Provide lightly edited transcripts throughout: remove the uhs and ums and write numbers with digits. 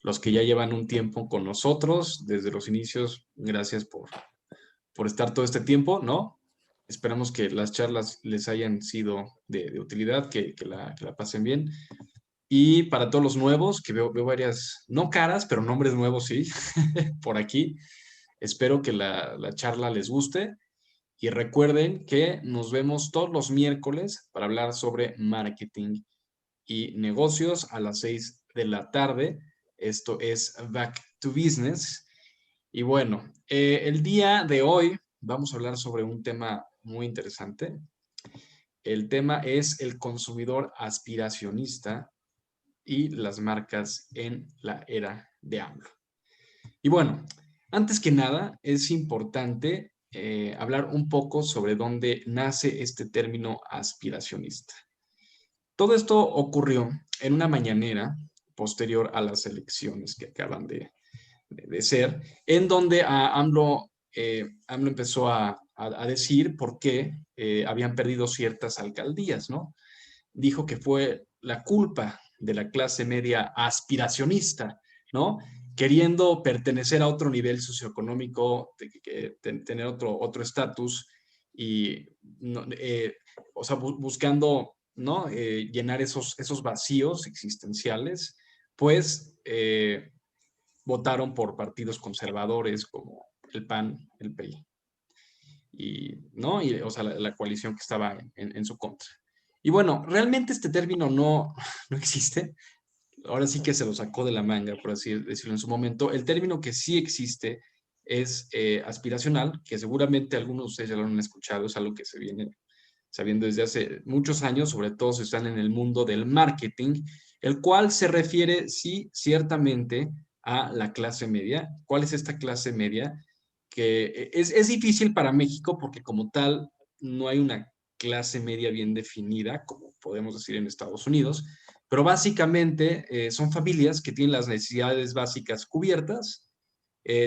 los que ya llevan un tiempo con nosotros desde los inicios, gracias por estar todo este tiempo, ¿no? Esperamos que las charlas les hayan sido de utilidad, que la pasen bien. Y para todos los nuevos, que veo varias, no caras, pero nombres nuevos sí, por aquí. Espero que la charla les guste y recuerden que nos vemos todos los miércoles para hablar sobre marketing y negocios a las 6 de la tarde. Esto es Back to Business. Y bueno, el día de hoy vamos a hablar sobre un tema muy interesante. El tema es el consumidor aspiracionista y las marcas en la era de AMLO. Y bueno, antes que nada, es importante hablar un poco sobre dónde nace este término aspiracionista. Todo esto ocurrió en una mañanera posterior a las elecciones que acaban de ser, en donde AMLO empezó a decir por qué habían perdido ciertas alcaldías, ¿no? Dijo que fue la culpa de la clase media aspiracionista, ¿no? Queriendo pertenecer a otro nivel socioeconómico, tener otro estatus y, no, o sea, buscando, ¿no? Llenar esos vacíos existenciales, pues votaron por partidos conservadores como el PAN, el PRI y, ¿no? Y, o sea, la coalición que estaba en su contra. Y bueno, realmente este término no existe. Ahora sí que se lo sacó de la manga, por así decirlo en su momento. El término que sí existe es aspiracional, que seguramente algunos de ustedes ya lo han escuchado, es algo que se viene sabiendo desde hace muchos años, sobre todo si están en el mundo del marketing, el cual se refiere, sí, ciertamente a la clase media. ¿Cuál es esta clase media? Que es difícil para México porque como tal no hay una clase media bien definida, como podemos decir en Estados Unidos, pero básicamente son familias que tienen las necesidades básicas cubiertas,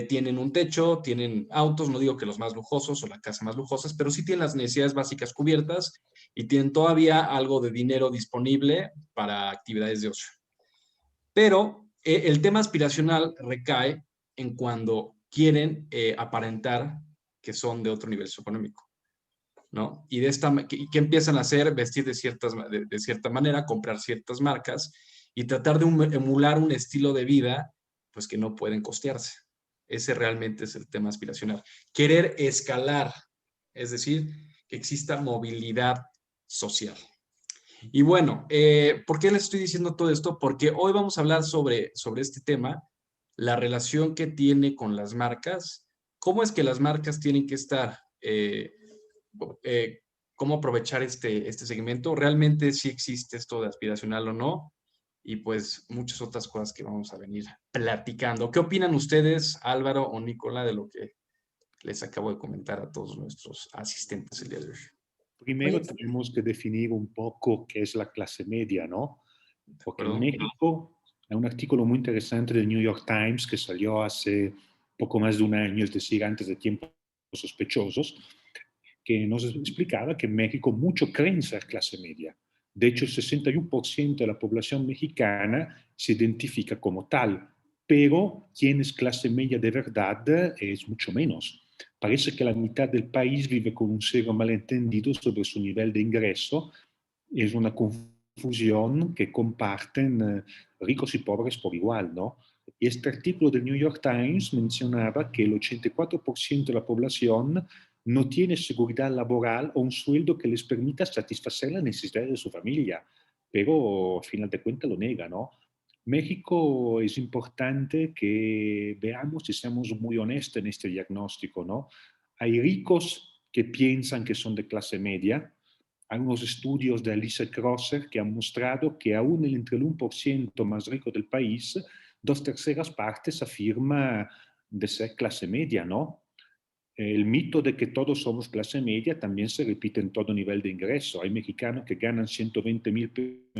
tienen un techo, tienen autos, no digo que los más lujosos o la casa más lujosas, pero sí tienen las necesidades básicas cubiertas y tienen todavía algo de dinero disponible para actividades de ocio. Pero el tema aspiracional recae en cuando quieren aparentar que son de otro nivel socioeconómico, ¿no? Y ¿qué empiezan a hacer? Vestir de cierta manera, comprar ciertas marcas y tratar de emular un estilo de vida, pues que no pueden costearse. Ese realmente es el tema aspiracional. Querer escalar, es decir, que exista movilidad social. Y bueno, ¿por qué les estoy diciendo todo esto? Porque hoy vamos a hablar sobre este tema, la relación que tiene con las marcas, cómo es que las marcas tienen que estar, eh, cómo aprovechar este segmento, realmente si existe esto de aspiracional o no, y pues muchas otras cosas que vamos a venir platicando. ¿Qué opinan ustedes, Álvaro o Nicola, de lo que les acabo de comentar a todos nuestros asistentes el día de hoy? Primero Oye, tenemos que definir un poco qué es la clase media, ¿no? ¿de Porque en acuerdo? México hay un artículo muy interesante del New York Times que salió hace poco más de un año, es decir, antes de tiempos sospechosos, que nos explicaba que en México mucho creen ser clase media. De hecho, el 61% de la población mexicana se identifica como tal, pero quien es clase media de verdad es mucho menos. Parece que la mitad del país vive con un cero malentendido sobre su nivel de ingreso. Es una confusión que comparten ricos y pobres por igual, ¿no? Y este artículo del New York Times mencionaba que el 84% de la población no tiene seguridad laboral o un sueldo que les permita satisfacer las necesidades de su familia, pero al final de cuentas lo nega, ¿no? México es importante que veamos y seamos muy honestos en este diagnóstico, ¿no? Hay ricos que piensan que son de clase media. Hay unos estudios de Alice Crosser que han mostrado que aún entre el 1% más rico del país, dos terceras partes afirma de ser clase media, ¿no? El mito de que todos somos clase media también se repite en todo nivel de ingreso. Hay mexicanos que ganan 120,000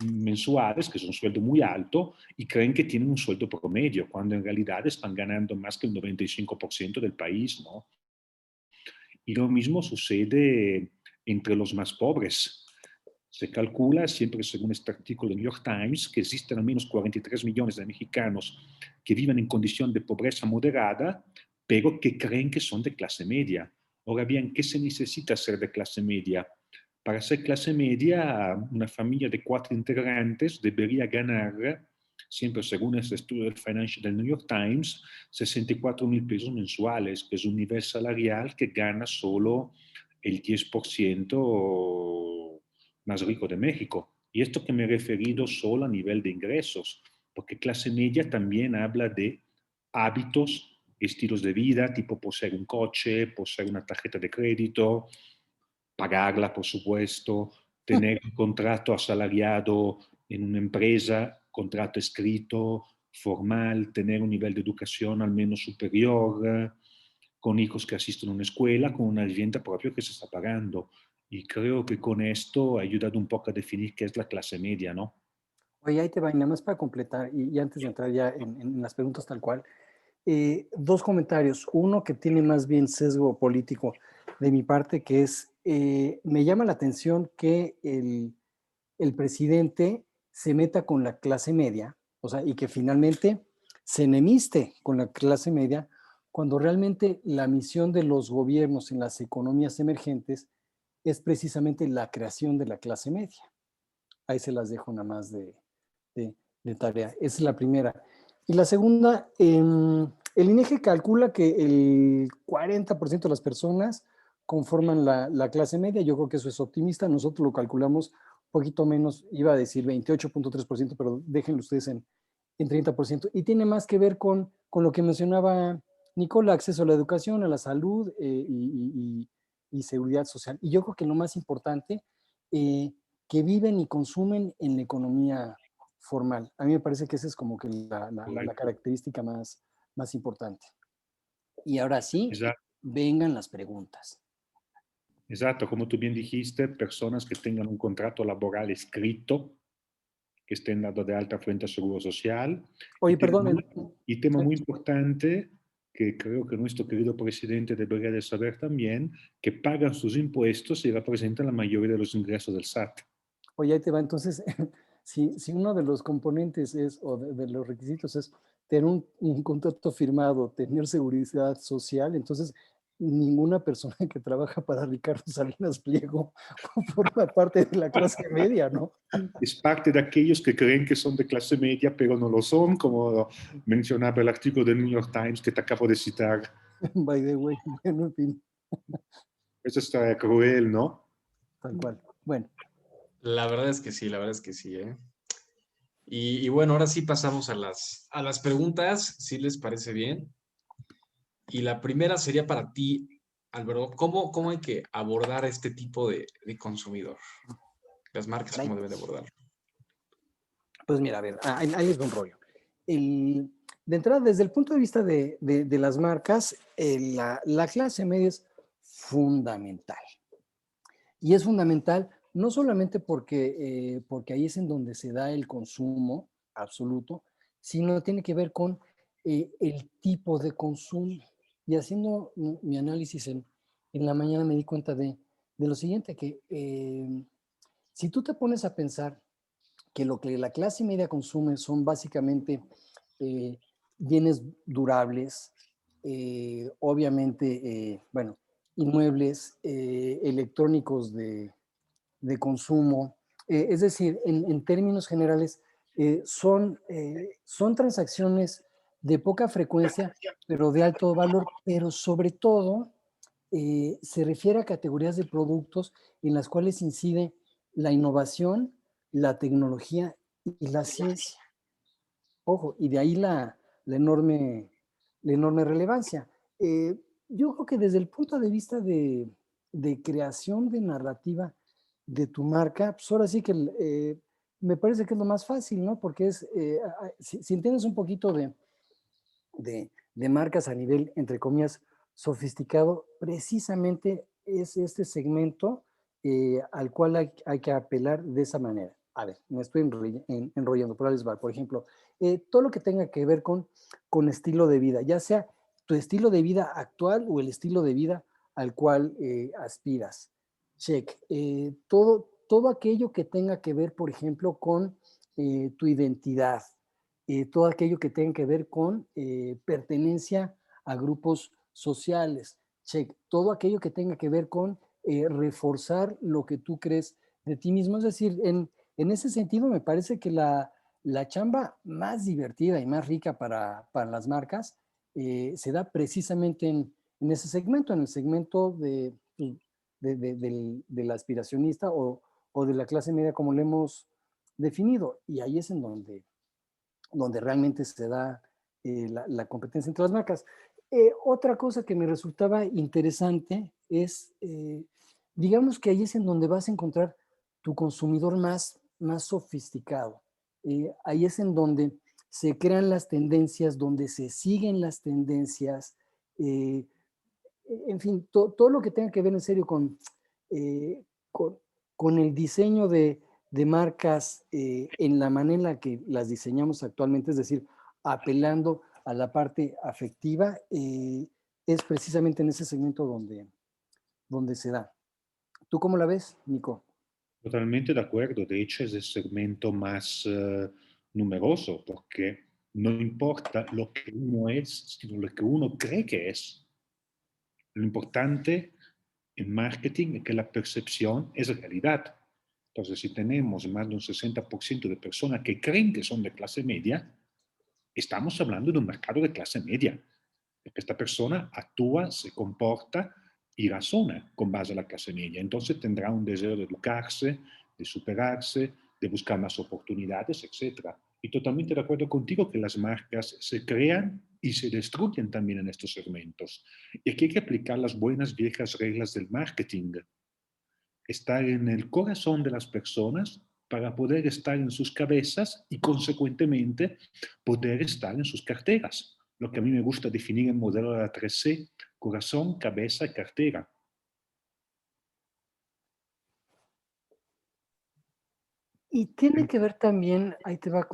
mensuales, que es un sueldo muy alto, y creen que tienen un sueldo promedio, cuando en realidad están ganando más que el 95% del país, ¿no? Y lo mismo sucede entre los más pobres. Se calcula, siempre según este artículo del New York Times, que existen al menos 43 millones de mexicanos que viven en condición de pobreza moderada, pero que creen que son de clase media. Ahora bien, ¿qué se necesita ser de clase media? Para ser clase media, una familia de 4 integrantes debería ganar, siempre según este estudio del New York Times, 64,000 pesos mensuales, que es un nivel salarial que gana solo el 10% más rico de México. Y esto que me he referido solo a nivel de ingresos, porque clase media también habla de hábitos, estilos de vida, tipo poseer un coche, poseer una tarjeta de crédito, pagarla, por supuesto, tener un contrato asalariado en una empresa, contrato escrito, formal, tener un nivel de educación al menos superior, con hijos que asisten a una escuela, con una vivienda propia que se está pagando. Y creo que con esto ha ayudado un poco a definir qué es la clase media, ¿no? Oye, ahí te va, y nada más para completar, y antes de entrar ya en las preguntas tal cual, dos comentarios. Uno que tiene más bien sesgo político de mi parte, que es, me llama la atención que el presidente se meta con la clase media, o sea, y que finalmente se enemiste con la clase media, cuando realmente la misión de los gobiernos en las economías emergentes es precisamente la creación de la clase media. Ahí se las dejo nada más de tarea. Esa es la primera. Y la segunda, el INEGI calcula que el 40% de las personas conforman la clase media. Yo creo que eso es optimista. Nosotros lo calculamos un poquito menos, iba a decir 28,3%, pero déjenlo ustedes en 30%. Y tiene más que ver con lo que mencionaba Nicola, acceso a la educación, a la salud y seguridad social. Y yo creo que lo más importante, que viven y consumen en la economía formal. A mí me parece que esa es como que la característica más importante. Y ahora sí, Exacto, vengan las preguntas. exacto, como tú bien dijiste, personas que tengan un contrato laboral escrito, que estén dado de alta frente al Seguro Social. Oye, perdón. Y tema muy importante que creo que nuestro querido presidente debería de saber también, que pagan sus impuestos y representan la mayoría de los ingresos del SAT. Oye, ahí te va. Entonces, si uno de los componentes es, o de los requisitos es tener un contrato firmado, tener seguridad social, entonces ninguna persona que trabaja para Ricardo Salinas Pliego forma parte de la clase media, ¿no? Es parte de aquellos que creen que son de clase media, pero no lo son, como mencionaba el artículo del New York Times que te acabo de citar. By the way, bueno, en fin, Eso está cruel, ¿no? tal cual. Bueno, La verdad es que sí, la verdad es que sí, ¿eh? Y bueno, ahora sí pasamos a las preguntas, si les parece bien. Y la primera sería para ti, Álvaro, ¿cómo hay que abordar este tipo de consumidor? Las marcas, caray. ¿cómo deben de abordar? Pues mira, a ver, ahí les va un rollo. De entrada, desde el punto de vista de las marcas, la clase media es fundamental. Y es fundamental no solamente porque ahí es en donde se da el consumo absoluto, sino tiene que ver con el tipo de consumo. Y haciendo mi análisis en la mañana me di cuenta de lo siguiente, que si tú te pones a pensar que lo que la clase media consume son básicamente eh, bienes durables, obviamente, bueno, inmuebles, electrónicos de consumo. Es decir, en términos generales, son transacciones de poca frecuencia, pero de alto valor, pero sobre todo se refiere a categorías de productos en las cuales incide la innovación, la tecnología y la ciencia. Ojo, y de ahí la enorme relevancia. Eh, yo creo que desde el punto de vista de creación de narrativa de tu marca, pues ahora sí que me parece que es lo más fácil, ¿no? Porque es, si entiendes un poquito de marcas a nivel, entre comillas, sofisticado, precisamente es este segmento al cual hay que apelar de esa manera. A ver, me estoy enrollando, pero les va. Por ejemplo, todo lo que tenga que ver con estilo de vida, ya sea tu estilo de vida actual o el estilo de vida al cual aspiras. Check. todo aquello que tenga que ver, por ejemplo, con tu identidad, todo aquello que tenga que ver con pertenencia a grupos sociales, check, todo aquello que tenga que ver con reforzar lo que tú crees de ti mismo. Es decir, en ese sentido me parece que la chamba más divertida y más rica para las marcas se da precisamente en ese segmento, en el segmento del aspiracionista o de la clase media como lo hemos definido. Y ahí es en donde realmente se da la competencia entre las marcas. Otra cosa que me resultaba interesante es, digamos que ahí es en donde vas a encontrar tu consumidor más sofisticado. Ahí es en donde se crean las tendencias, donde se siguen las tendencias, eh, en fin, todo lo que tenga que ver en serio eh, con, con el diseño de marcas en la manera en la que las diseñamos actualmente, es decir, apelando a la parte afectiva, es precisamente en ese segmento donde se da. ¿Tú cómo la ves, Nico? Totalmente de acuerdo. De hecho, es el segmento más numeroso porque no importa lo que uno es, sino lo que uno cree que es. Lo importante en marketing es que la percepción es realidad. Entonces, si tenemos más de un 60% de personas que creen que son de clase media, estamos hablando de un mercado de clase media. Porque esta persona actúa, se comporta y razona con base a la clase media. Entonces tendrá un deseo de educarse, de superarse, de buscar más oportunidades, etc. Y totalmente de acuerdo contigo que las marcas se crean y se destruyen también en estos segmentos. Y aquí hay que aplicar las buenas viejas reglas del marketing. Estar en el corazón de las personas para poder estar en sus cabezas y consecuentemente poder estar en sus carteras. Lo que a mí me gusta definir en modelo de la 3C, corazón, cabeza, cartera. Y tiene que ver también, ahí te va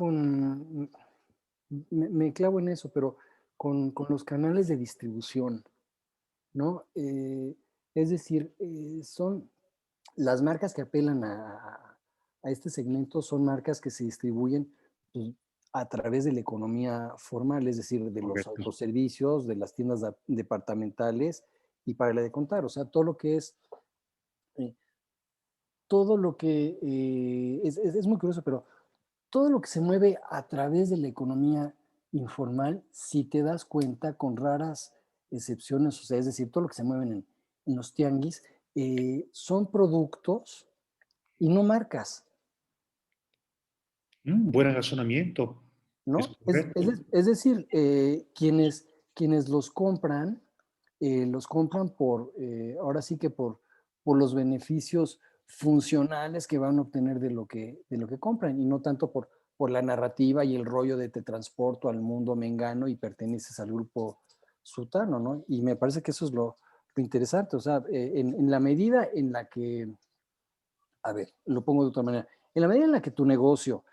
me clavo en eso, pero con los canales de distribución, ¿no? Es decir, son las marcas que apelan a este segmento, son marcas que se distribuyen pues, a través de la economía formal, es decir, de los Correcto. autoservicios, de las tiendas departamentales y para la de contar, o sea, todo lo que es, eh, todo lo que es muy curioso, pero todo lo que se mueve a través de la economía informal, si te das cuenta, con raras excepciones, o sea, es decir, todo lo que se mueve en los tianguis, son productos y no marcas, Buen razonamiento. Es ¿no? correcto. Es decir, quienes los compran ahora sí que por los beneficios funcionales que van a obtener de lo que compran y no tanto por la narrativa y el rollo de te transporto al mundo mengano y perteneces al grupo sutano, ¿no? Y me parece que eso es lo interesante, o sea, en la medida en la que, a ver, lo pongo de otra manera, en la medida en la que tu negocio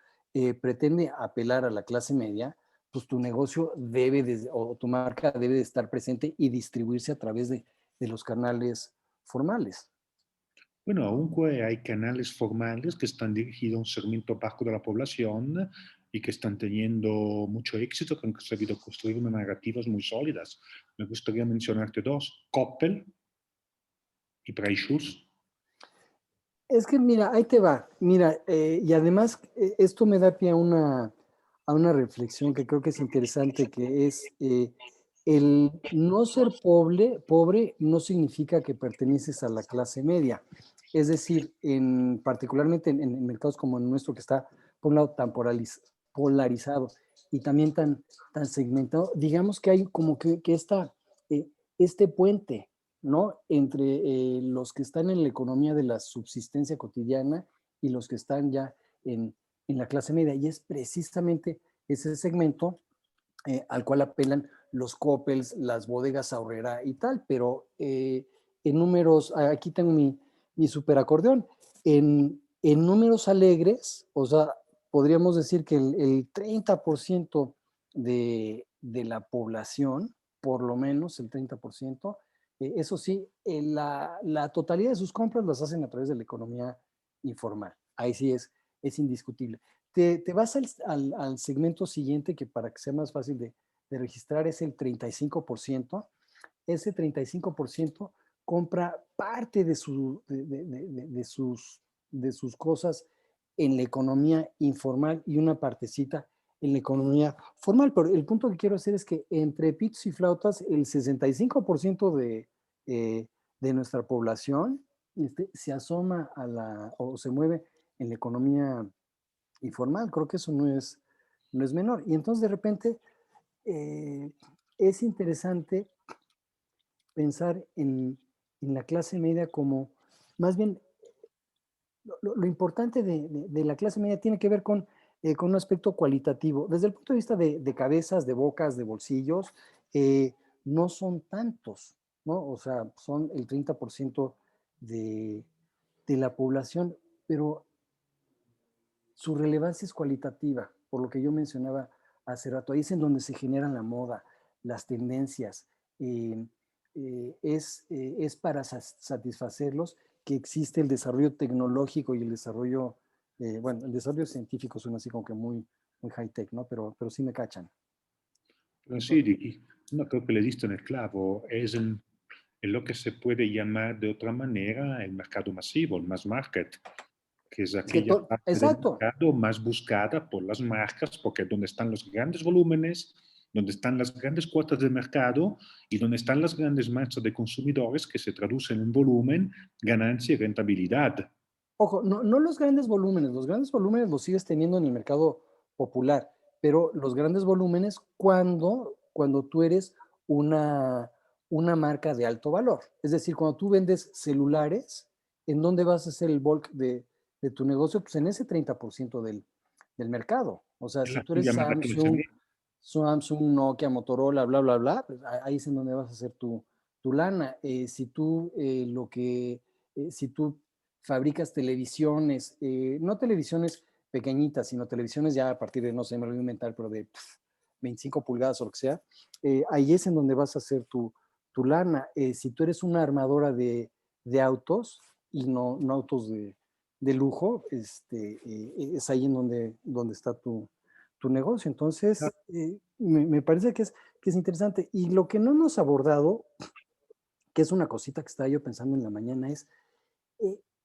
pretende apelar a la clase media, pues tu negocio o tu marca debe de estar presente y distribuirse a través de los canales formales. Bueno, aunque hay canales formales que están dirigidos a un segmento bajo de la población y que están teniendo mucho éxito, que han sabido construir unas narrativas muy sólidas. Me gustaría mencionarte dos, Coppel y Breitschutz. Es que mira, ahí te va. Mira, y además esto me da pie a una reflexión que creo que es interesante, que es el no ser pobre no significa que perteneces a la clase media. Es decir, particularmente en mercados como el nuestro, que está por un lado tan polarizado y también tan segmentado, digamos que hay como que este puente, ¿no? Entre los que están en la economía de la subsistencia cotidiana y los que están ya en la clase media. Y es precisamente ese segmento al cual apelan los Coppels, las bodegas Aurrera y tal, pero en números, aquí tengo mi superacordeón, en números alegres, o sea, podríamos decir que el 30% de la población, por lo menos el 30%, eso sí, la totalidad de sus compras las hacen a través de la economía informal. Ahí sí es indiscutible. Te vas al segmento siguiente, que para que sea más fácil de registrar es el 35%. Ese 35% compra parte de sus cosas en la economía informal y una partecita en la economía formal. Pero el punto que quiero hacer es que entre pitos y flautas, el 65% de nuestra población se asoma o se mueve en la economía informal. Creo que eso no es menor. Y entonces de repente eh, es interesante pensar en la clase media como, más bien, lo importante de la clase media tiene que ver con un aspecto cualitativo. Desde el punto de vista de cabezas, de bocas, de bolsillos, no son tantos, ¿no? O sea, son el 30% de, de la población, pero su relevancia es cualitativa, por lo que yo mencionaba hace rato. Ahí es en donde se generan la moda, las tendencias. eh, es para satisfacerlos que existe el desarrollo tecnológico y el desarrollo, bueno, el desarrollo científico suena así como que muy high-tech, ¿no? Pero sí me cachan. Pero sí, Entonces, no creo que le diste en el clavo. En lo que se puede llamar de otra manera el mercado masivo, el mass market, que es es que aquella parte del exacto. mercado más buscada por las marcas, porque es donde están los grandes volúmenes, donde están las grandes cuotas de mercado y donde están las grandes masas de consumidores que se traducen en volumen, ganancia y rentabilidad. Ojo, no los grandes volúmenes los sigues teniendo en el mercado popular, pero los grandes volúmenes cuando tú eres una marca de alto valor. Es decir, cuando tú vendes celulares, ¿en dónde vas a hacer el bulk de tu negocio? Pues en ese 30% del mercado. O sea, si tú Tú eres llamada clase media. Samsung, Nokia, Motorola, bla, bla, bla, pues ahí es en donde vas a hacer tu lana. Si tú fabricas televisiones, no televisiones pequeñitas, sino televisiones ya a partir de, no sé, me lo voy a inventar, pero de 25 pulgadas o lo que sea, ahí es en donde vas a hacer tu lana. Si tú eres una armadora de autos y no autos de lujo, es ahí en donde está tu negocio. Entonces, me parece que es interesante. Y lo que no hemos abordado, que es una cosita que estaba yo pensando en la mañana, es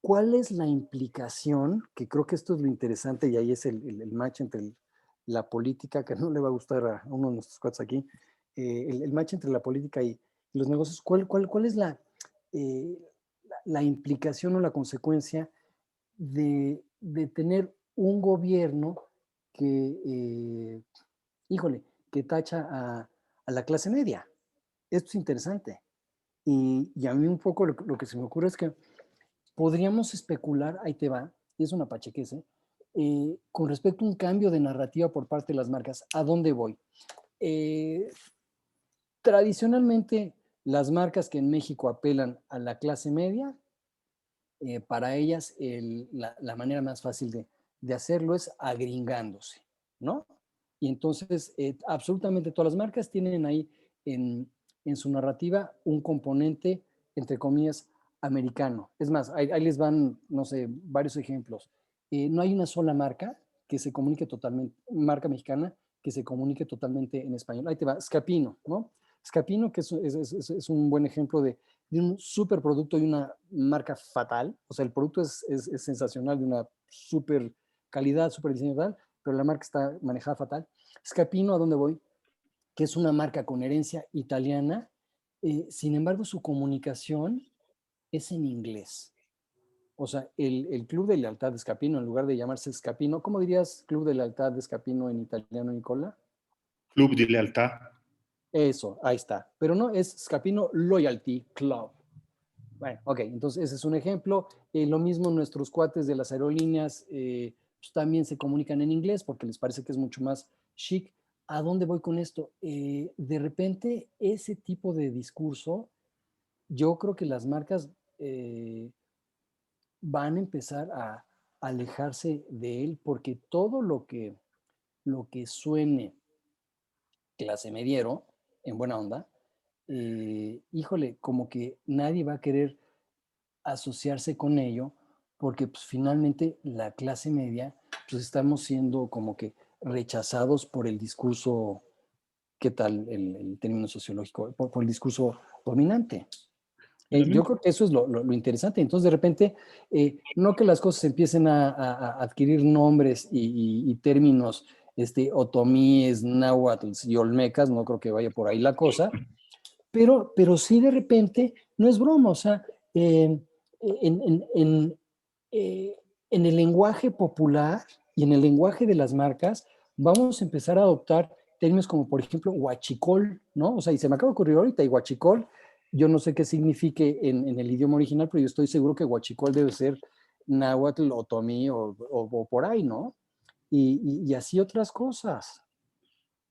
¿cuál es la implicación? Que creo que esto es lo interesante y ahí es el match entre la política, que no le va a gustar a uno de nuestros cuates aquí, el match entre la política y los negocios. ¿Cuál es la implicación o la consecuencia de tener un gobierno que, híjole, que tacha a la clase media? Esto es interesante. Y a mí un poco lo que se me ocurre es que podríamos especular, ahí te va, y es una pachequese, con respecto a un cambio de narrativa por parte de las marcas. ¿A dónde voy? Eh, Tradicionalmente, las marcas que en México apelan a la clase media, para ellas la manera más fácil de hacerlo es agringándose, ¿no? Y entonces, absolutamente todas las marcas tienen ahí en su narrativa un componente, entre comillas, americano. Es más, ahí les van, no sé, varios ejemplos. No hay una sola marca que se comunique totalmente, marca mexicana, que se comunique totalmente en español. Ahí te va, Scapino, ¿no? Scapino, que es un buen ejemplo de un super producto y una marca fatal. O sea, el producto es sensacional, de una super calidad, super diseño tal, pero la marca está manejada fatal. Scapino, ¿a dónde voy? Que es una marca con herencia italiana. Sin embargo, su comunicación es en inglés. O sea, el Club de Lealtad de Scapino, en lugar de llamarse Scapino, ¿cómo dirías Club de Lealtad de Scapino en italiano, Nicola? Club de lealtad. Eso, ahí está. Pero no, es Scapino Loyalty Club. Bueno, ok, entonces ese es un ejemplo. Lo mismo nuestros cuates de las aerolíneas pues también se comunican en inglés porque les parece que es mucho más chic. ¿A dónde voy con esto? De repente, ese tipo de discurso, yo creo que las marcas van a empezar a alejarse de él porque todo lo que suene clase mediero, en buena onda, híjole, como que nadie va a querer asociarse con ello porque pues finalmente la clase media, pues estamos siendo como que rechazados por el discurso, ¿qué tal el término sociológico? Por el discurso dominante. A mí Yo creo que eso es lo interesante. Entonces, de repente, no que las cosas empiecen a adquirir nombres y términos otomíes, náhuatl y olmecas, no creo que vaya por ahí la cosa, pero sí de repente, no es broma, o sea, en, en, en, eh, en el lenguaje popular y en el lenguaje de las marcas, vamos a empezar a adoptar términos como, por ejemplo, huachicol, ¿no? O sea, y se me acaba de ocurrir ahorita, y huachicol, yo no sé qué signifique en el idioma original, pero yo estoy seguro que huachicol debe ser náhuatl, otomí o por ahí, ¿no? Y así otras cosas.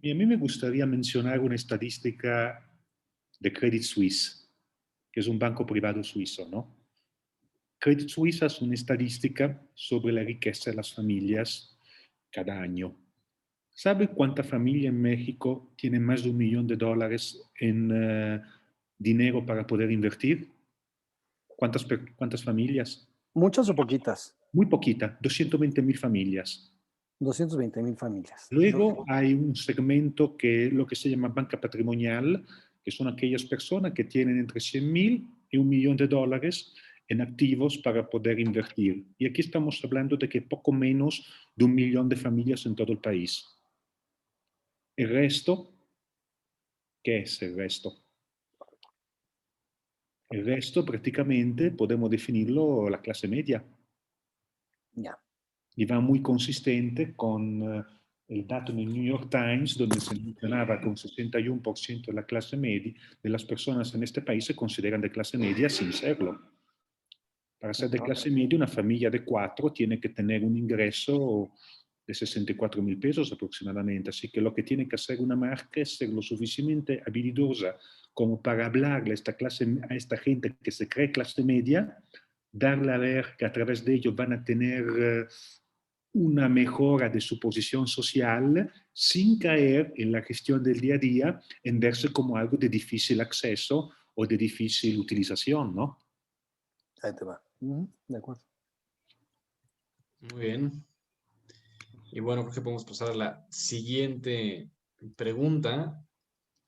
Y a mí me gustaría mencionar una estadística de Credit Suisse, que es un banco privado suizo, ¿no? Credit Suisse hace una estadística sobre la riqueza de las familias cada año. ¿Sabe cuánta familia en México tiene más de $1 millón en dinero para poder invertir? ¿Cuántas familias? ¿Muchas o poquitas? Muy poquita, 220,000 familias. 220,000 familias. Luego hay un segmento que es lo que se llama banca patrimonial, que son aquellas personas que tienen entre 100,000 y $1 millón en activos para poder invertir. Y aquí estamos hablando de que poco menos de 1 millón de familias en todo el país. El resto, ¿qué es el resto? El resto prácticamente podemos definirlo la clase media. Ya. Y va muy consistente con el dato en el New York Times, donde se mencionaba que un 61% de la clase media, de las personas en este país se consideran de clase media sin serlo. Para ser de clase media, una familia de 4 tiene que tener un ingreso de 64,000 pesos aproximadamente. Así que lo que tiene que hacer una marca es ser lo suficientemente habilidosa como para hablarle a esta gente que se cree clase media, darle a ver que a través de ello van a tener una mejora de su posición social sin caer en la gestión del día a día, en verse como algo de difícil acceso o de difícil utilización, ¿no? Ahí te va. De acuerdo. Muy bien. Y bueno, creo que podemos pasar a la siguiente pregunta.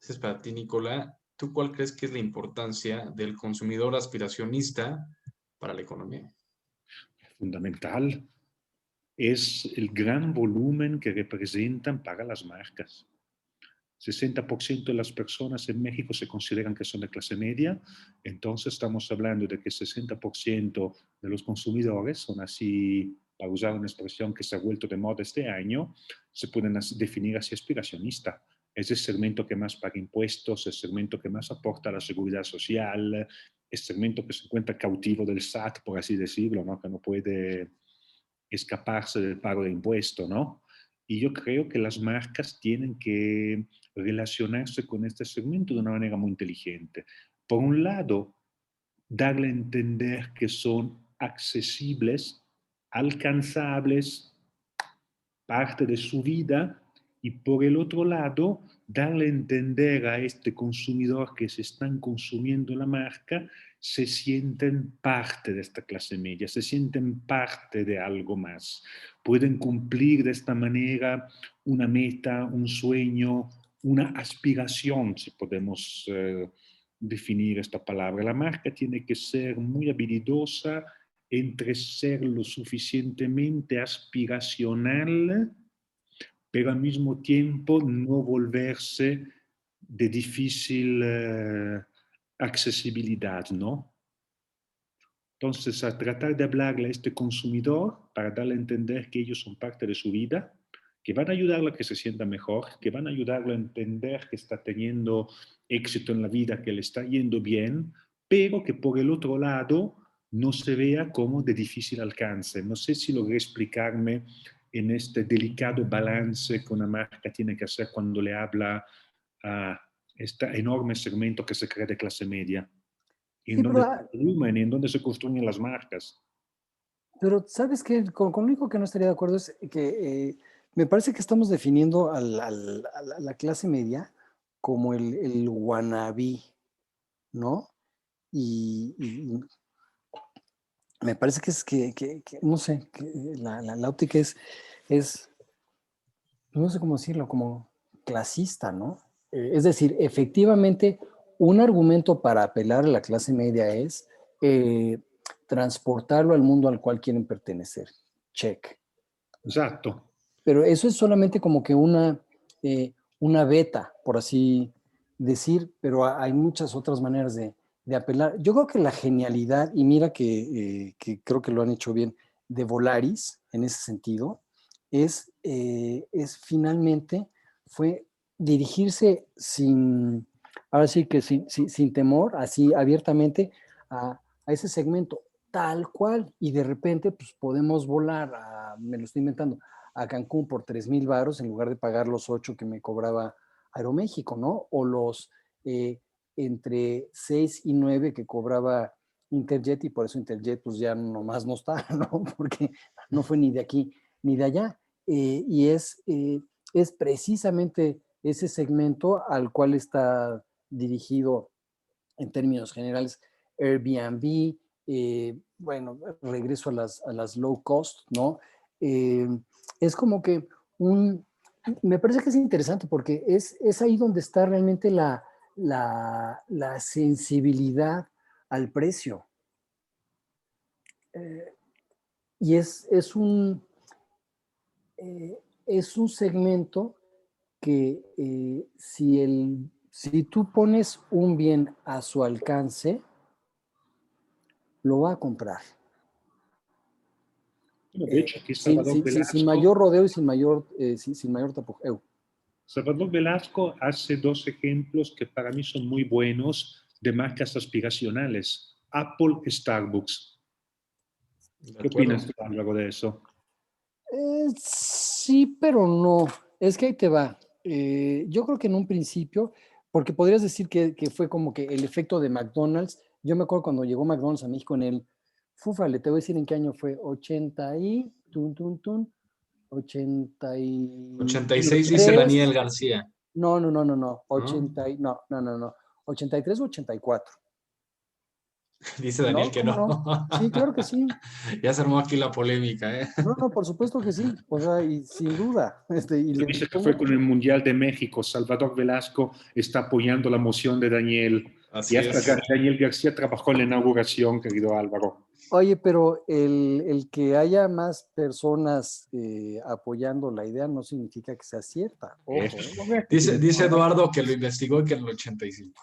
Esta es para ti, Nicola. ¿Tú cuál crees que es la importancia del consumidor aspiracionista para la economía? Fundamental. Es el gran volumen que representan para las marcas. 60% de las personas en México se consideran que son de clase media, entonces estamos hablando de que 60% de los consumidores son así, para usar una expresión que se ha vuelto de moda este año, se pueden definir así aspiracionista. Es el segmento que más paga impuestos, es el segmento que más aporta a la seguridad social, es el segmento que se encuentra cautivo del SAT, por así decirlo, ¿no? Que no puede escaparse del pago de impuestos, ¿no? Y yo creo que las marcas tienen que relacionarse con este segmento de una manera muy inteligente. Por un lado, darle a entender que son accesibles, alcanzables, parte de su vida, y por el otro lado, darle a entender a este consumidor que se están consumiendo la marca, se sienten parte de esta clase media, se sienten parte de algo más. Pueden cumplir de esta manera una meta, un sueño, una aspiración, si podemos definir esta palabra. La marca tiene que ser muy habilidosa entre ser lo suficientemente aspiracional, pero al mismo tiempo no volverse de difícil accesibilidad, ¿no? Entonces, a tratar de hablarle a este consumidor para darle a entender que ellos son parte de su vida, que van a ayudarlo a que se sienta mejor, que van a ayudarlo a entender que está teniendo éxito en la vida, que le está yendo bien, pero que por el otro lado no se vea como de difícil alcance. No sé si logré explicarme en este delicado balance que una marca tiene que hacer cuando le habla a este enorme segmento que se cree de clase media, en Sí, donde se volumen, en donde se construyen las marcas. pero ¿sabes qué? Con lo único que no estaría de acuerdo es que me parece que estamos definiendo a la clase media como el wannabe, ¿no? Y me parece que es no sé, que la óptica es, no sé cómo decirlo, como clasista, ¿no? Es decir, efectivamente, un argumento para apelar a la clase media es eh, transportarlo al mundo al cual quieren pertenecer. Check. Esatto. Pero eso es solamente como que una beta, por así decir, pero hay muchas otras maneras de apelar. Yo creo que la genialidad, y mira que creo que lo han hecho bien, de Volaris en ese sentido, es finalmente fue dirigirse ahora sí que sin temor, así abiertamente a ese segmento tal cual, y de repente pues podemos volar, me lo estoy inventando, a Cancún por 3,000 varos en lugar de pagar los 8 que me cobraba Aeroméxico, ¿no? O los entre 6 y 9 que cobraba Interjet, y por eso Interjet pues ya nomás no está, ¿no? Porque no fue ni de aquí ni de allá. Y es precisamente ese segmento al cual está dirigido en términos generales Airbnb, bueno, regreso a las low cost, ¿no? Eh, es como que me parece que es interesante porque es ahí donde está realmente la sensibilidad al precio. Eh, y es un segmento que si tú pones un bien a su alcance, lo va a comprar. Bueno, de hecho, aquí Sin mayor rodeo y sin mayor tapujeo. Salvador Velasco hace dos ejemplos que para mí son muy buenos de marcas aspiracionales, Apple y Starbucks. De ¿Qué acuerdo. opinas tú, Álvaro, de eso? Sí, pero no. Es que ahí te va. Yo creo que en un principio, porque podrías decir que fue como que el efecto de McDonald's. Yo me acuerdo cuando llegó McDonald's a México en el, fúfale, te voy a decir en qué año fue, 80 y, 86 dice 83. Daniel García, No, ¿no? 83 o 84. Dice Daniel No, que ¿cómo no. no? Sí, claro que sí. Ya se armó aquí la polémica, ¿eh? No, por supuesto que sí. O sea, y sin duda. Y Se le dice que fue pongo, con el Mundial de México. Salvador Velasco está apoyando la moción de Daniel. Y Así hasta es. Daniel García trabajó en la inauguración, querido Álvaro. oye, pero el que haya más personas apoyando la idea no significa que sea cierta. Eso Ojo, es ¿eh? correcto. Dice Eduardo que lo investigó y que en el 85.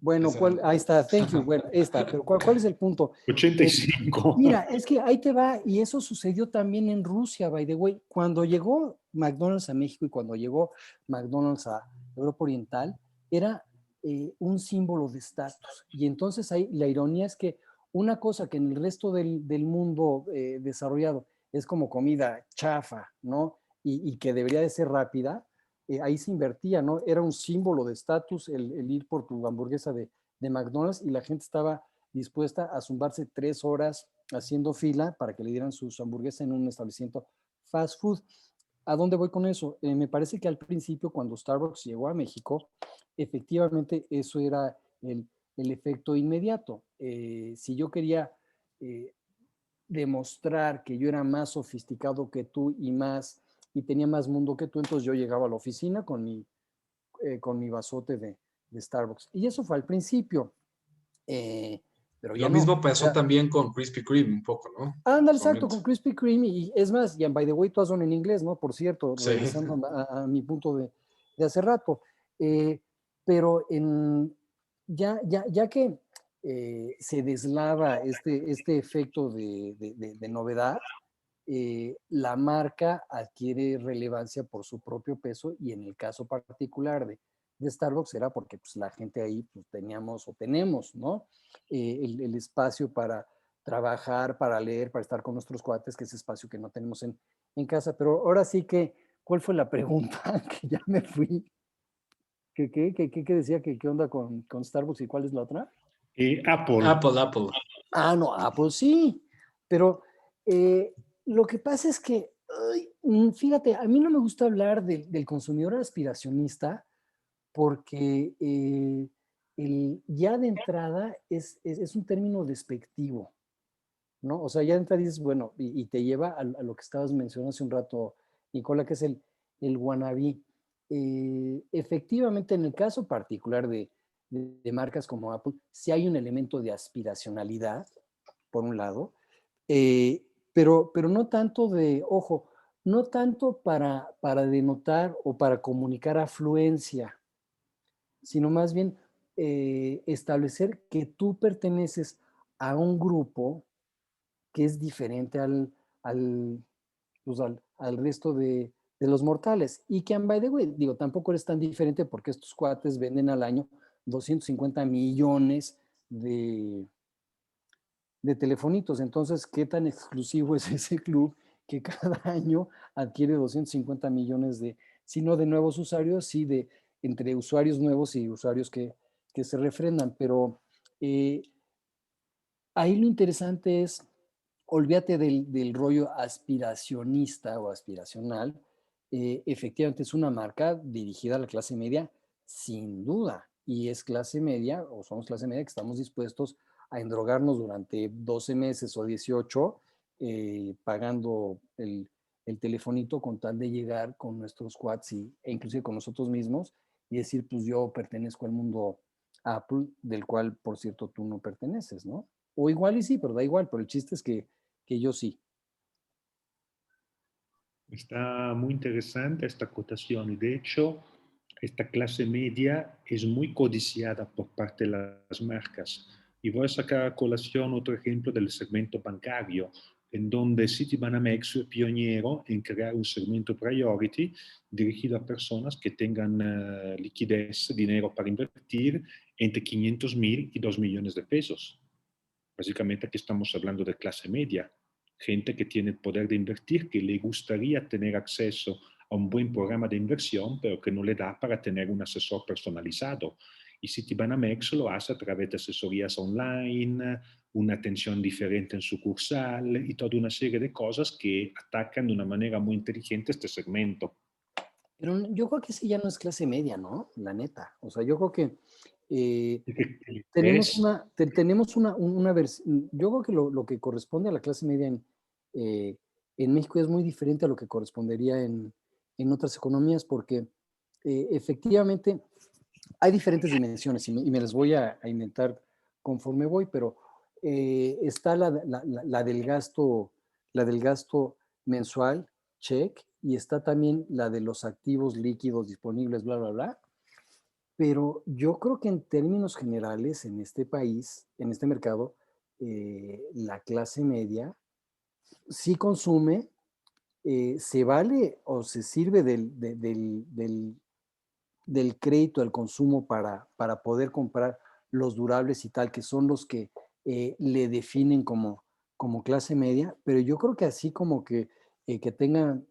Bueno, Esa era ahí está, thank you. Bueno, ahí está. Pero ¿cuál es el punto? Eh, 85. Mira, es que ahí te va, y eso sucedió también en Rusia, by the way. Cuando llegó McDonald's a México y cuando llegó McDonald's a Europa Oriental, era un símbolo de estatus. Y entonces ahí la ironía es que una cosa que en el resto del mundo desarrollado es como comida chafa, ¿no? Y que debería de ser rápida, ahí se invertía, ¿no? Era un símbolo de estatus el ir por tu hamburguesa de McDonald's, y la gente estaba dispuesta a zumbarse 3 horas haciendo fila para que le dieran su hamburguesa en un establecimiento fast food. ¿A dónde voy con eso? Me parece que al principio, cuando Starbucks llegó a México, efectivamente eso era el efecto inmediato. Si yo quería eh, demostrar que yo era más sofisticado que tú y tenía más mundo que tú, entonces yo llegaba a la oficina con mi vasote de Starbucks. Y eso fue al principio. Eh, pero Lo ya no. mismo O pasó sea, también con Krispy Kreme, un poco, ¿no? En anda su exacto momento. con Krispy Kreme, y es más, y by the way, todas son en inglés, ¿no? Por cierto, Sí. regresando a mi punto de hace rato. Eh, pero ya que se deslava este efecto de novedad, la marca adquiere relevancia por su propio peso, y en el caso particular de Starbucks era porque pues, la gente ahí pues, teníamos o tenemos, ¿no? El espacio para trabajar, para leer, para estar con nuestros cuates, que es espacio que no tenemos en casa. Pero ahora sí que, ¿cuál fue la pregunta? Que ya me fui. ¿Qué decía? ¿Qué onda con Starbucks y cuál es la otra? Apple. Apple. Ah, no, Apple sí, pero lo que pasa es que, ay, fíjate, a mí no me gusta hablar del consumidor aspiracionista porque ya de entrada es un término despectivo. ¿no? O sea, ya entra y dices, bueno, y te lleva a lo que estabas mencionando hace un rato, Nicola, que es el wannabe. Efectivamente, en el caso particular de marcas como Apple, sí hay un elemento de aspiracionalidad, por un lado, pero no tanto de, ojo, no tanto para denotar o para comunicar afluencia, sino más bien establecer que tú perteneces a un grupo que es diferente al, pues al resto de los mortales. Y que, by the way, digo, tampoco eres tan diferente porque estos cuates venden al año 250 millones de telefonitos. Entonces, ¿qué tan exclusivo es ese club que cada año adquiere 250 millones si no de nuevos usuarios, sí de entre usuarios nuevos y usuarios que se refrendan? Pero eh, ahí lo interesante es, olvídate del rollo aspiracionista o aspiracional. Efectivamente es una marca dirigida a la clase media, sin duda, y es clase media, o somos clase media, que estamos dispuestos a endrogarnos durante 12 meses o 18, pagando el telefonito con tal de llegar con nuestros quads e inclusive con nosotros mismos y decir, pues yo pertenezco al mundo Apple, del cual, por cierto, tú no perteneces, ¿no? O igual y sí, pero da igual, pero el chiste es que yo sí. Está muy interesante esta acotación y de hecho esta clase media es muy codiciada por parte de las marcas. Y voy a sacar a colación otro ejemplo del segmento bancario, en donde Citibanamex fue pionero en crear un segmento priority dirigido a personas que tengan liquidez, dinero para invertir entre 500,000 y 2 millones de pesos. Básicamente aquí estamos hablando de clase media, gente que tiene el poder de invertir, que le gustaría tener acceso a un buen programa de inversión, pero que no le da para tener un asesor personalizado. Y Citibanamex lo hace a través de asesorías online, una atención diferente en sucursal y toda una serie de cosas que atacan de una manera muy inteligente este segmento. Pero yo creo que ese ya no es clase media, ¿no? La neta. O sea, yo creo que eh, tenemos ¿Ves? una versión. Yo creo que lo que corresponde a la clase media eh, en México es muy diferente a lo que correspondería en otras economías, porque efectivamente hay diferentes dimensiones y me las voy a inventar conforme voy, pero está la del gasto mensual, check, y está también la de los activos líquidos disponibles, bla, bla, bla. Pero yo creo que en términos generales, en este país, en este mercado, la clase media sí consume, se vale o se sirve del crédito al consumo para poder comprar los durables y tal, que son los que le definen como clase media, pero yo creo que así como que tengan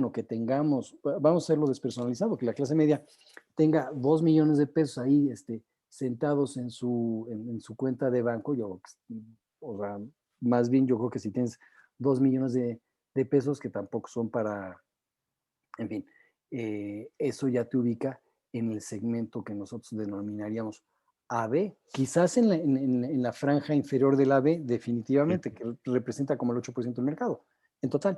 o que tengamos, vamos a hacerlo despersonalizado, que la clase media tenga 2 millones de pesos ahí sentados en su cuenta de banco, o sea, más bien yo creo que si tienes 2 millones de pesos que tampoco son para, en fin, eso ya te ubica en el segmento que nosotros denominaríamos AB. Quizás en la franja inferior del AB, definitivamente, que representa como el 8% del mercado en total.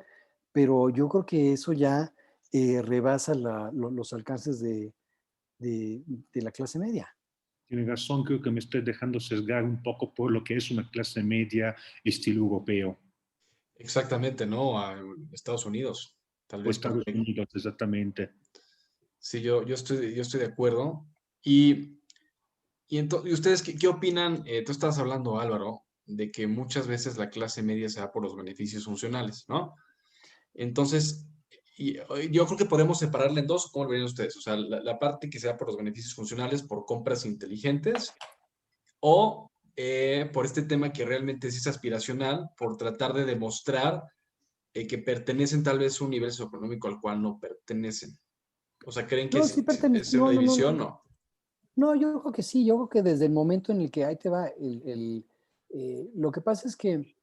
Pero yo creo que eso ya rebasa los alcances de la clase media. Tiene razón, creo que me estoy dejando sesgar un poco por lo que es una clase media estilo europeo. Exactamente, ¿no? A Estados Unidos, tal O vez por Estados ahí. Unidos, exactamente. Sí, yo estoy de acuerdo. ¿Y ustedes qué opinan? Tú estabas hablando, Álvaro, de que muchas veces la clase media se da por los beneficios funcionales, ¿no? Entonces, yo creo que podemos separarla en dos. ¿Cómo lo ven ustedes? O sea, la parte que se da por los beneficios funcionales, por compras inteligentes, o por este tema que realmente sí es aspiracional, por tratar de demostrar que pertenecen tal vez a un nivel socioeconómico al cual no pertenecen. O sea, ¿creen que No, sí pertenece. es una No, no, no, división? no. No. No, yo creo que sí. Yo creo que desde el momento en el que ahí te va lo que pasa es que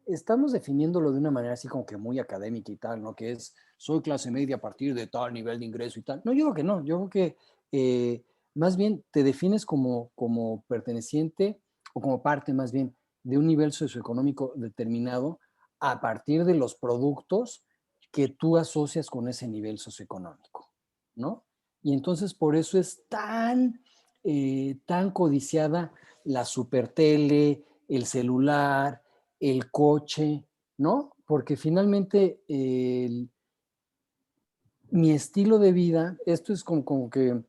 estamos definiéndolo de una manera así como que muy académica y tal, ¿no? Que es, soy clase media a partir de tal nivel de ingreso y tal. No, yo creo que no. Yo creo que más bien te defines como perteneciente o como parte más bien de un nivel socioeconómico determinado a partir de los productos que tú asocias con ese nivel socioeconómico, ¿no? Y entonces por eso es tan codiciada la supertele, el celular, el coche, ¿no? Porque finalmente mi estilo de vida, esto es como que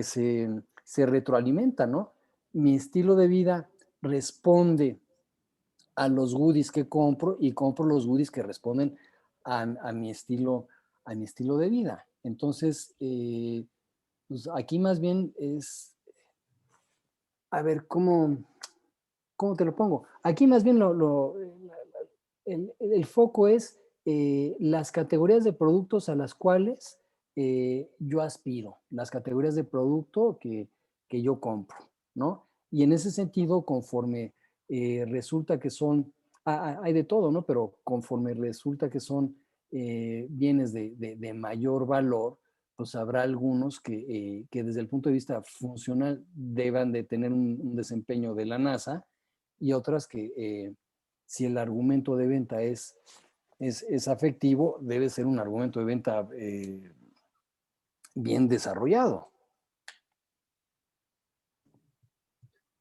se retroalimenta, ¿no? Mi estilo de vida responde a los goodies que compro y compro los goodies que responden a mi estilo de vida. Entonces, pues aquí más bien es, a ver, ¿cómo te lo pongo? Aquí más bien el foco es las categorías de productos a las cuales yo aspiro, las categorías de producto que yo compro, ¿no? Y en ese sentido, conforme resulta que son, hay de todo, ¿no? Pero conforme resulta que son bienes de mayor valor, pues habrá algunos que desde el punto de vista funcional deban de tener un desempeño de la NASA y otras que si el argumento de venta es afectivo, debe ser un argumento de venta bien desarrollado.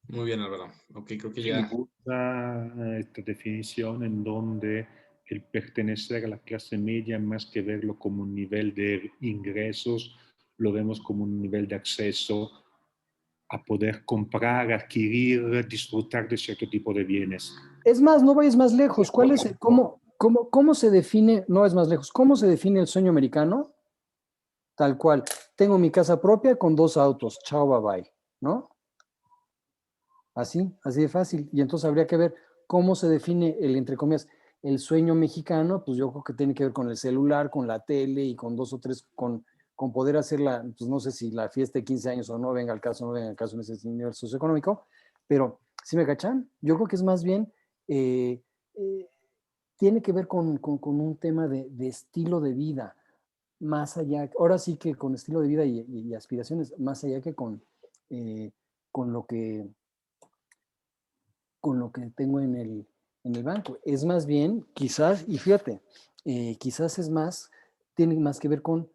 Muy bien, Álvaro. Ok, creo que Sí, me ya. gusta esta definición en donde el pertenecer a la clase media, más que verlo como un nivel de ingresos, lo vemos como un nivel de acceso a poder comprar, adquirir, disfrutar de cierto tipo de bienes. Es más, no vayas más lejos. ¿Cómo se define, no es más lejos, cómo se define el sueño americano? Tal cual. Tengo mi casa propia con 2 autos. Chao, bye bye. ¿No? Así de fácil. Y entonces habría que ver cómo se define el, entre comillas, el sueño mexicano. Pues yo creo que tiene que ver con el celular, con la tele y con 2 o 3, con poder hacer pues no sé si la fiesta de 15 años o no venga al caso, no venga al caso en ese nivel socioeconómico, pero ¿sí me cachan? Yo creo que es más bien, eh, eh, tiene que ver con un tema de estilo de vida, más allá, ahora sí que con estilo de vida y aspiraciones, más allá que eh, con lo que con lo que tengo en el banco. Es más bien, quizás, y fíjate, quizás tiene más que ver con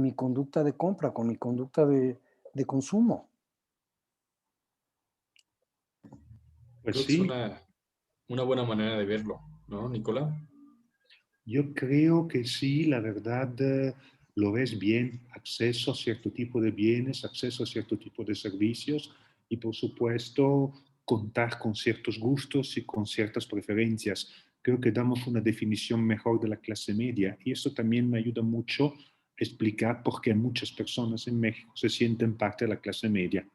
mi conducta de compra, con mi conducta de consumo. Pues Creo que es sí, una buena manera de verlo, ¿no, Nicola? yo creo que sí, la verdad, lo ves bien, acceso a cierto tipo de bienes, acceso a cierto tipo de servicios y por supuesto contar con ciertos gustos y con ciertas preferencias. Creo que damos una definición mejor de la clase media y esto también me ayuda mucho a explicar por qué muchas personas en México se sienten parte de la clase media.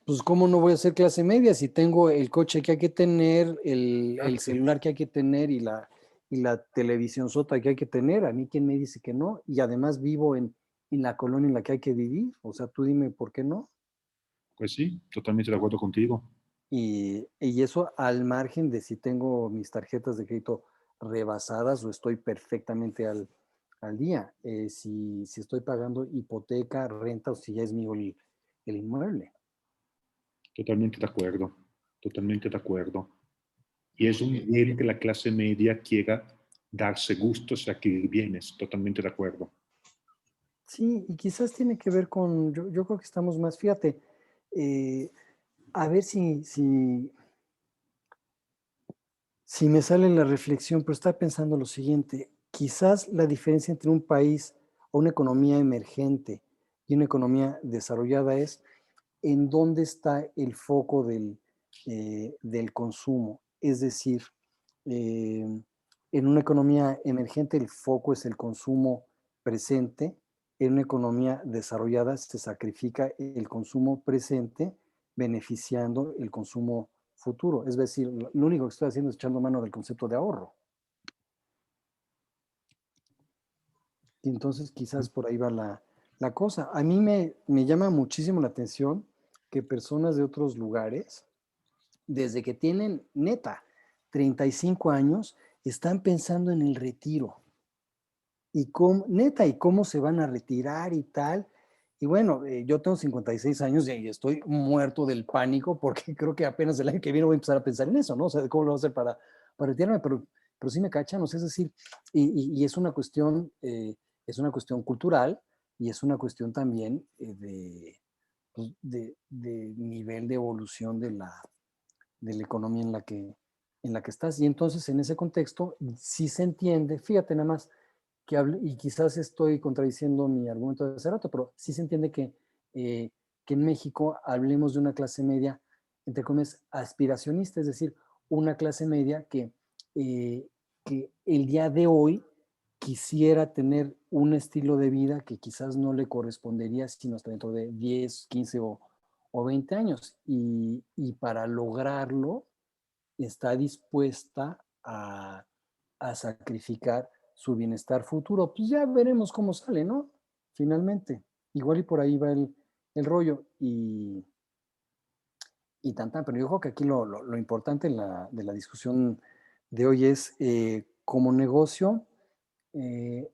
Pues, ¿cómo no voy a ser clase media si tengo el coche que hay que tener, el Exacto. celular que hay que tener y la televisión sota que hay que tener? A mí, ¿quién me dice que no? Y además vivo en la colonia en la que hay que vivir. O sea, tú dime por qué no. Pues sí, totalmente de acuerdo contigo. Y eso al margen de si tengo mis tarjetas de crédito rebasadas o estoy perfectamente al día. Si estoy pagando hipoteca, renta o si ya es mío el inmueble. Totalmente de acuerdo. Totalmente de acuerdo. Y es Muy un bien. bien que la clase media quiera darse gustos y adquirir bienes. Totalmente de acuerdo. Sí, y quizás tiene que ver yo creo que estamos más, fíjate, eh, a ver si me sale la reflexión, pero estaba pensando lo siguiente, quizás la diferencia entre un país o una economía emergente y una economía desarrollada es en dónde está el foco del consumo. Es decir, eh, en una economía emergente el foco es el consumo presente, en una economía desarrollada se sacrifica el consumo presente beneficiando el consumo futuro. Es decir, lo único que estoy haciendo es echando mano del concepto de ahorro. Y entonces quizás por ahí va la cosa. A mí me llama muchísimo la atención que personas de otros lugares, desde que tienen neta 35 años, están pensando en el retiro. Y cómo se van a retirar y tal. Y bueno, yo tengo 56 años y estoy muerto del pánico porque creo que apenas el año que viene voy a empezar a pensar en eso, ¿no? O sea, ¿cómo lo voy a hacer para retirarme? Pero sí me cachan, ¿no? Es decir, y es una cuestión cultural y es una cuestión también pues, de nivel de evolución de la economía en la que estás. Y entonces, en ese contexto, sí se entiende, fíjate nada más, y quizás estoy contradiciendo mi argumento de hace rato, pero sí se entiende que en México hablemos de una clase media, entre comillas, aspiracionista, es decir, una clase media que el día de hoy quisiera tener un estilo de vida que quizás no le correspondería sino hasta dentro de 10, 15 o 20 años. Y para lograrlo está dispuesta a sacrificar su bienestar futuro. Pues ya veremos cómo sale, ¿no? Finalmente. Igual y por ahí va el rollo. Y tan, pero yo creo que aquí lo importante de la discusión de hoy es, como negocio,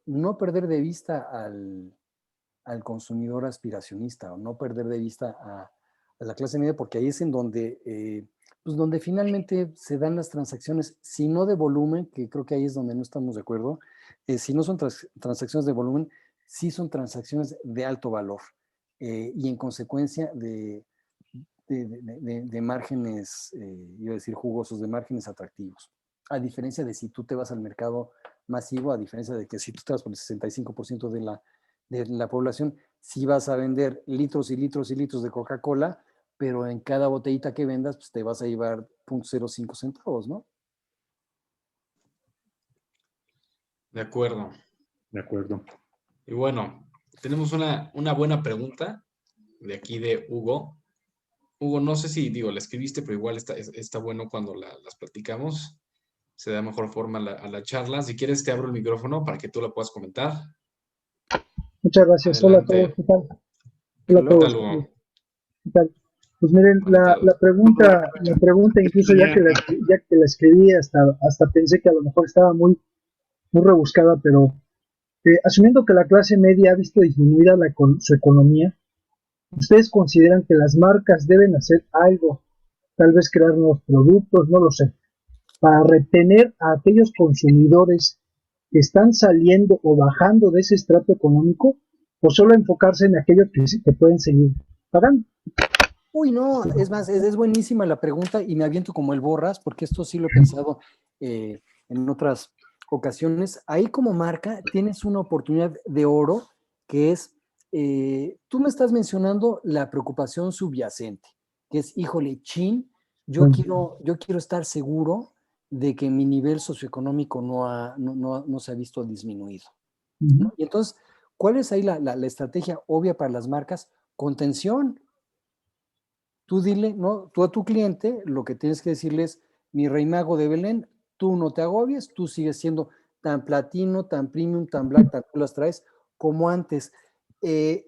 no perder de vista al consumidor aspiracionista o no perder de vista a la clase media, porque ahí es en donde, pues donde finalmente se dan las transacciones, si no de volumen, que creo que ahí es donde no estamos de acuerdo, si no son transacciones de volumen, sí son transacciones de alto valor y en consecuencia de márgenes, iba a decir jugosos, de márgenes atractivos. A diferencia de si tú te vas al mercado masivo, a diferencia de que si tú te vas por el 65% de la población, sí vas a vender litros y litros y litros de Coca-Cola, pero en cada botellita que vendas, pues te vas a llevar 0.05 centavos, ¿no? De acuerdo. De acuerdo. Y bueno, tenemos una buena pregunta de aquí de Hugo. Hugo, no sé si, digo, la escribiste, pero igual está bueno cuando las platicamos. Se da mejor forma a la charla. Si quieres, te abro el micrófono para que tú la puedas comentar. Muchas gracias. Hola a todos, Adelante. ¿qué tal? Hola a ¿Qué Hello. tal, todos, Hugo? ¿qué tal? Pues miren, Buenas tardes. la pregunta, incluso ya que la escribí, hasta pensé que a lo mejor estaba muy rebuscada, pero asumiendo que la clase media ha visto disminuida su economía, ¿ustedes consideran que las marcas deben hacer algo, tal vez crear nuevos productos, no lo sé, para retener a aquellos consumidores que están saliendo o bajando de ese estrato económico, o solo enfocarse en aquellos que pueden seguir pagando? Uy, no, es más, es buenísima la pregunta y me aviento como el borras, porque esto sí lo he pensado en otras ocasiones. Ahí como marca tienes una oportunidad de oro que es, tú me estás mencionando la preocupación subyacente, que es, híjole, chin, yo quiero estar seguro de que mi nivel socioeconómico no se ha visto disminuido, ¿no? Y entonces, ¿cuál es ahí la estrategia obvia para las marcas? Contención. Tú dile, ¿no? Tú a tu cliente lo que tienes que decirle es, mi rey mago de Belén, tú no te agobies, tú sigues siendo tan platino, tan premium, tan black, tan tú las traes como antes.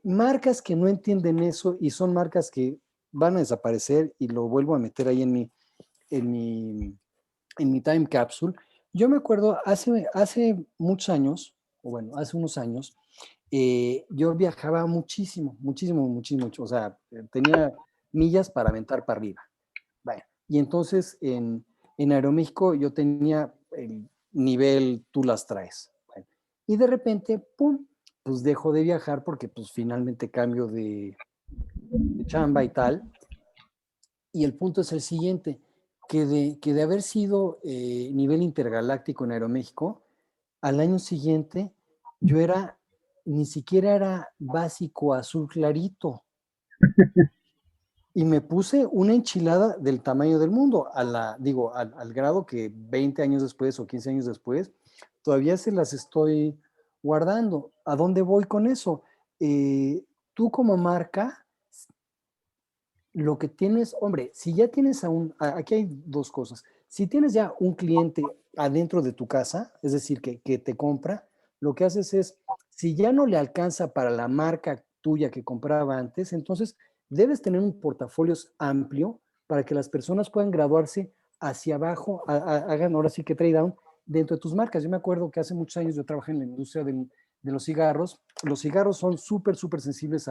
Marcas que no entienden eso y son marcas que van a desaparecer y lo vuelvo a meter ahí en mi, en mi time capsule. Yo me acuerdo hace muchos años, o bueno, hace unos años, yo viajaba muchísimo, muchísimo, muchísimo, o sea, tenía millas para aventar para arriba. Bueno, y entonces en Aeroméxico yo tenía el nivel, tú las traes. Bueno, y de repente, pum, pues dejo de viajar porque pues finalmente cambio de chamba y tal. Y el punto es el siguiente, que de haber sido nivel intergaláctico en Aeroméxico, al año siguiente yo ni siquiera era básico azul clarito. Y me puse una enchilada del tamaño del mundo, al grado que 20 años después o 15 años después, todavía se las estoy guardando. ¿A dónde voy con eso? Tú como marca, lo que tienes, hombre, si ya tienes aquí hay dos cosas. Si tienes ya un cliente adentro de tu casa, es decir, que te compra, lo que haces es, si ya no le alcanza para la marca tuya que compraba antes, entonces debes tener un portafolio amplio para que las personas puedan graduarse hacia abajo, hagan ahora sí que trade down dentro de tus marcas. Yo me acuerdo que hace muchos años yo trabajé en la industria de los cigarros. Los cigarros son súper, súper sensibles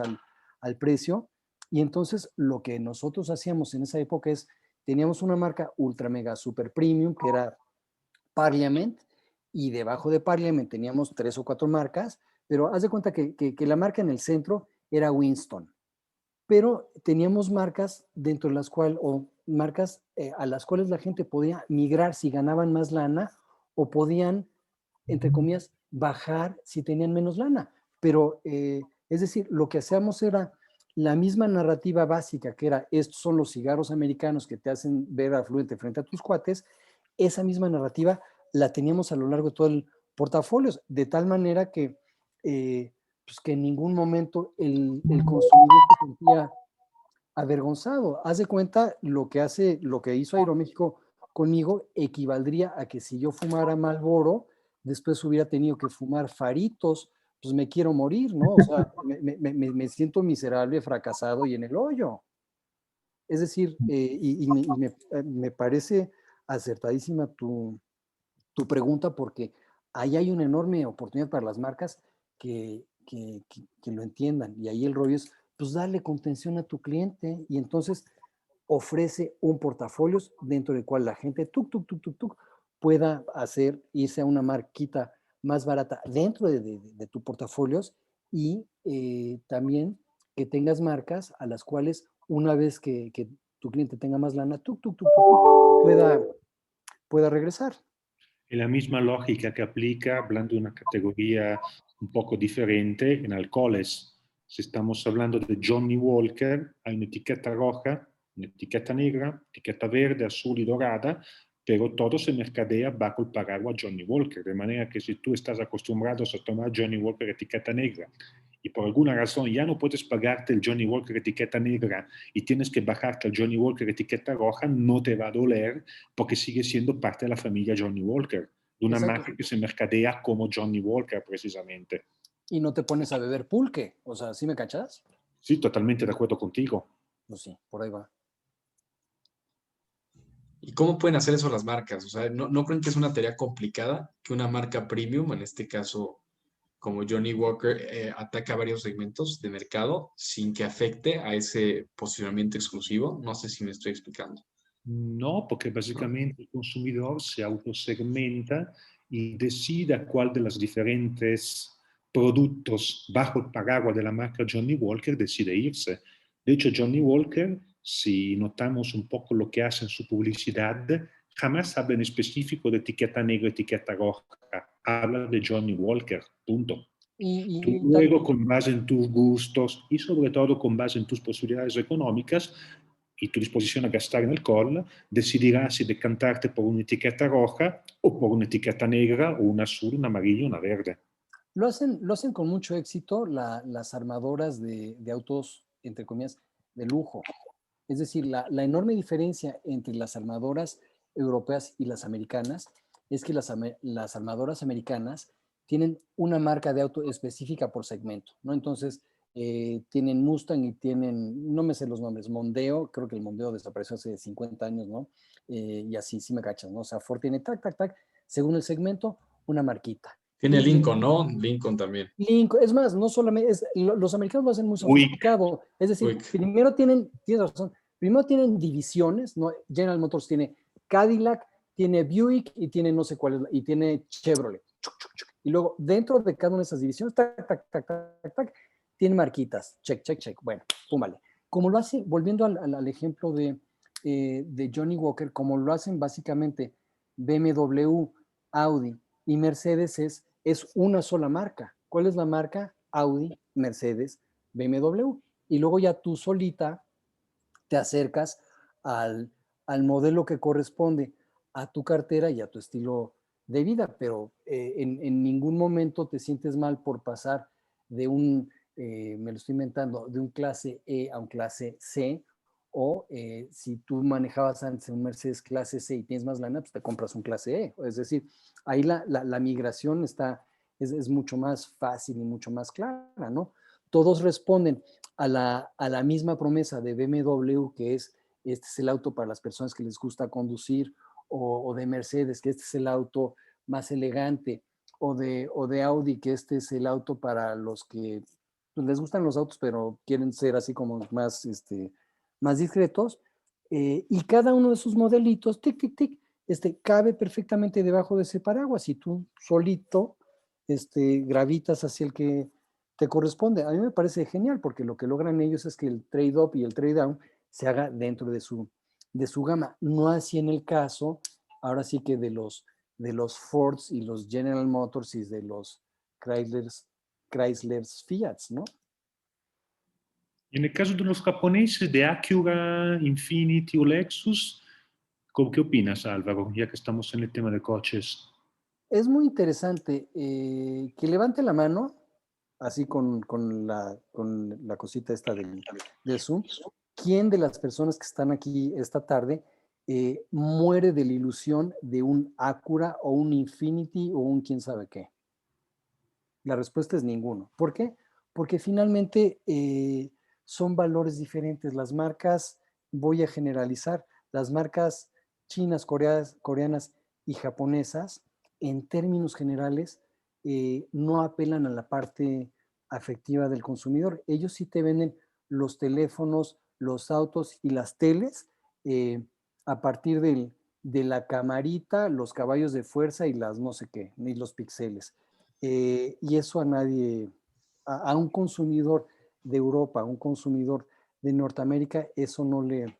al precio. Y entonces lo que nosotros hacíamos en esa época es, teníamos una marca ultra mega super premium que era Parliament, y debajo de Parliament teníamos 3 o 4 marcas, pero haz de cuenta que la marca en el centro era Winston, pero teníamos marcas dentro de las cuales, o marcas a las cuales la gente podía migrar si ganaban más lana, o podían, entre comillas, bajar si tenían menos lana. Pero, es decir, lo que hacíamos era la misma narrativa básica, que era, estos son los cigarros americanos que te hacen ver afluente frente a tus cuates. Esa misma narrativa la teníamos a lo largo de todo el portafolio, de tal manera que, pues que en ningún momento el consumidor se sentía avergonzado. Haz de cuenta, lo que hizo Aeroméxico conmigo equivaldría a que si yo fumara Marlboro, después hubiera tenido que fumar Faritos, pues me quiero morir, ¿no? O sea, me siento miserable, fracasado y en el hoyo. Es decir, me parece acertadísima tu pregunta, porque ahí hay una enorme oportunidad para las marcas que lo entiendan. Y ahí el rollo es, pues darle contención a tu cliente, y entonces ofrece un portafolio dentro del cual la gente pueda irse a una marquita más barata dentro de tu portafolios, y también que tengas marcas a las cuales una vez que tu cliente tenga más lana, pueda, pueda regresar. Es la misma lógica que aplica, hablando de una categoría un poco diferente, en alcoholes. Si estamos hablando de Johnny Walker, hay una etiqueta roja, una etiqueta negra, etiqueta verde, azul y dorada, pero todo se mercadea bajo el paraguas Johnny Walker. De manera que si tú estás acostumbrado a tomar Johnny Walker etiqueta negra y por alguna razón ya no puedes pagarte el Johnny Walker etiqueta negra y tienes que bajarte al Johnny Walker etiqueta roja, no te va a doler porque sigue siendo parte de la familia Johnny Walker, de una Exacto. marca que se mercadea como Johnny Walker precisamente. Y no te pones a beber pulque, o sea, ¿sí me cachas? Sí, totalmente de acuerdo contigo. Pues sí, por ahí va. ¿Y cómo pueden hacer eso las marcas? O sea, ¿no creen que es una tarea complicada que una marca premium, en este caso como Johnny Walker, ataca varios segmentos de mercado sin que afecte a ese posicionamiento exclusivo? No sé si me estoy explicando. No, porque básicamente el consumidor se autosegmenta y decide cuál de los diferentes productos bajo el paraguas de la marca Johnny Walker decide irse. De hecho, Johnny Walker, si notamos un poco lo que hace en su publicidad, jamás habla en específico de etiqueta negra, etiqueta roja. Habla de Johnny Walker, punto. Tú luego, con base en tus gustos y sobre todo con base en tus posibilidades económicas y tu disposición a gastar en alcohol, decidirás si decantarte por una etiqueta roja o por una etiqueta negra, o una azul, una amarilla, una verde. Lo hacen con mucho éxito las armadoras de autos, entre comillas, de lujo. Es decir, la enorme diferencia entre las armadoras europeas y las americanas es que las armadoras americanas tienen una marca de auto específica por segmento, ¿no? Entonces, tienen Mustang y tienen, no me sé los nombres, Mondeo, creo que el Mondeo desapareció hace 50 años, ¿no? Y así, sí me cachas, ¿no? O sea, Ford tiene según el segmento, una marquita. Tiene Lincoln, ¿no? Lincoln también. Lincoln, es más, no solamente, los americanos lo hacen muy sofisticado. Es decir, tienes razón, primero tienen divisiones, ¿no? General Motors tiene Cadillac, tiene Buick y tiene no sé cuál, y tiene Chevrolet. Y luego, dentro de cada una de esas divisiones, tiene marquitas, check. Bueno, púmale. Como lo hace, volviendo al ejemplo de Johnny Walker, como lo hacen básicamente BMW, Audi y Mercedes, es una sola marca. ¿Cuál es la marca? Audi, Mercedes, BMW. Y luego ya tú solita te acercas al modelo que corresponde a tu cartera y a tu estilo de vida, pero en ningún momento te sientes mal por pasar de me lo estoy inventando, de un clase E a un clase C, o si tú manejabas antes un Mercedes clase C y tienes más lana, pues te compras un clase E. Es decir, ahí la migración es mucho más fácil y mucho más clara, ¿no? Todos responden a la misma promesa de BMW, que es, este es el auto para las personas que les gusta conducir, o de Mercedes, que este es el auto más elegante, o de Audi, que este es el auto para los que pues, les gustan los autos, pero quieren ser así como más, más discretos. Y cada uno de sus modelitos, tic, tic, tic, cabe perfectamente debajo de ese paraguas y tú solito gravitas hacia el que te corresponde. A mí me parece genial porque lo que logran ellos es que el trade-up y el trade-down se haga dentro de su gama. No así en el caso, ahora sí que de los Fords y los General Motors y de los Chryslers Fiats, ¿no? Y en el caso de los japoneses, de Acura, Infiniti o Lexus, ¿qué opinas, Álvaro? Ya que estamos en el tema de coches. Es muy interesante que levante la mano, así con la cosita esta del Zoom. ¿Quién de las personas que están aquí esta tarde muere de la ilusión de un Acura o un Infinity o un quién sabe qué? La respuesta es ninguno. ¿Por qué? Porque finalmente son valores diferentes. Las marcas, voy a generalizar, las marcas chinas, coreanas y japonesas, en términos generales, no apelan a la parte afectiva del consumidor. Ellos sí te venden los teléfonos, los autos y las teles a partir de la camarita, los caballos de fuerza y las no sé qué, ni los píxeles. Y eso a nadie, a un consumidor de Europa, a un consumidor de Norteamérica, eso no le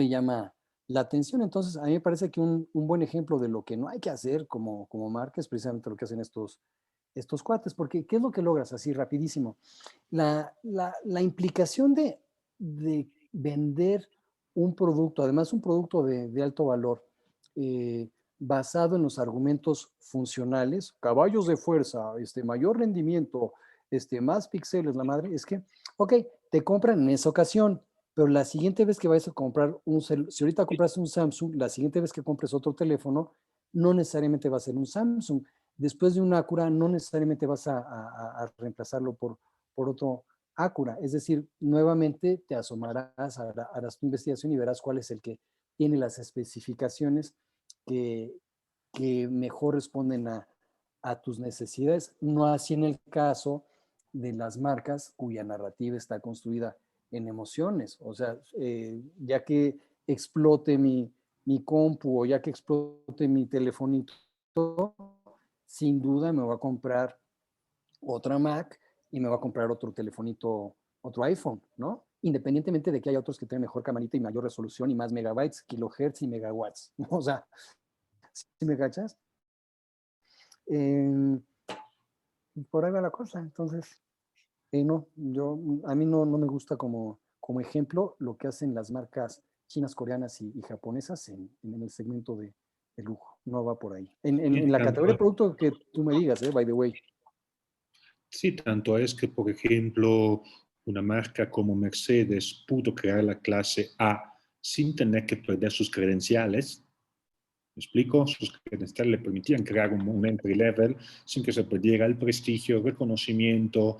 llama la atención. Entonces, a mí me parece que un buen ejemplo de lo que no hay que hacer como marca es precisamente lo que hacen estos cuates, porque ¿qué es lo que logras así rapidísimo? La implicación de vender un producto, además un producto de alto valor, basado en los argumentos funcionales, caballos de fuerza, mayor rendimiento, más píxeles, la madre, es que, ok, te compran en esa ocasión, pero la siguiente vez que vayas a comprar si ahorita compraste un Samsung, la siguiente vez que compres otro teléfono, no necesariamente va a ser un Samsung. Después de un Acura, no necesariamente vas a reemplazarlo por otro Acura. Es decir, nuevamente te asomarás, harás tu investigación y verás cuál es el que tiene las especificaciones que, que mejor responden a tus necesidades. No así en el caso de las marcas cuya narrativa está construida en emociones. O sea, ya que explote mi compu o ya que explote mi telefonito, sin duda me voy a comprar otra Mac y me voy a comprar otro telefonito, otro iPhone, ¿no? Independientemente de que haya otros que tengan mejor camarita y mayor resolución y más megabytes, kilohertz y megawatts, ¿no? O sea, ¿sí me cachas? Por ahí va la cosa. Entonces, no, a mí no me gusta como ejemplo lo que hacen las marcas chinas, coreanas y japonesas en el segmento de lujo. No va por ahí. En la categoría de producto que tú me digas, by the way. Sí, tanto es que, por ejemplo, una marca como Mercedes pudo crear la clase A sin tener que perder sus credenciales. ¿Me explico? Sus credenciales le permitían crear un entry level sin que se perdiera el prestigio, el reconocimiento,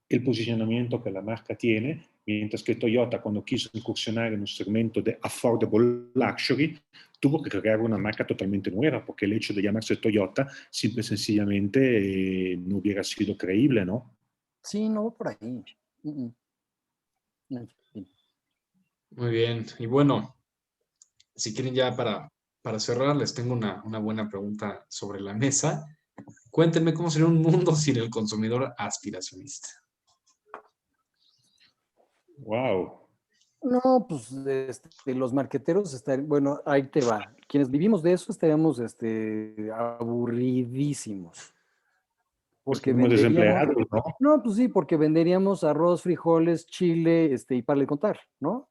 el posicionamiento que la marca tiene, mientras que Toyota, cuando quiso incursionar en un segmento de affordable luxury, tuvo que crear una marca totalmente nueva, porque el hecho de llamarse Toyota simple y sencillamente no hubiera sido creíble, ¿no? Sí, no va por ahí. En fin. Muy bien. Y bueno, si quieren ya para cerrar, les tengo una buena pregunta sobre la mesa. Cuéntenme cómo sería un mundo sin el consumidor aspiracionista. Wow. No, pues los marqueteros bueno, ahí te va. Quienes vivimos de eso estaríamos aburridísimos. Porque Estaríamos venderíamos, desempleados, ¿no? no, pues sí, porque venderíamos arroz, frijoles, chile, y para de contar, ¿no?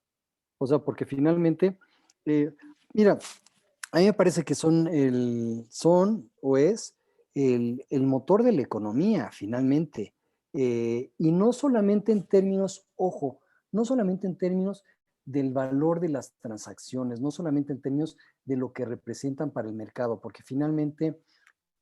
O sea, porque finalmente, eh, mira, a mí me parece que son o es el motor de la economía, finalmente. Y no solamente en términos, ojo, no solamente en términos del valor de las transacciones, no solamente en términos de lo que representan para el mercado, porque finalmente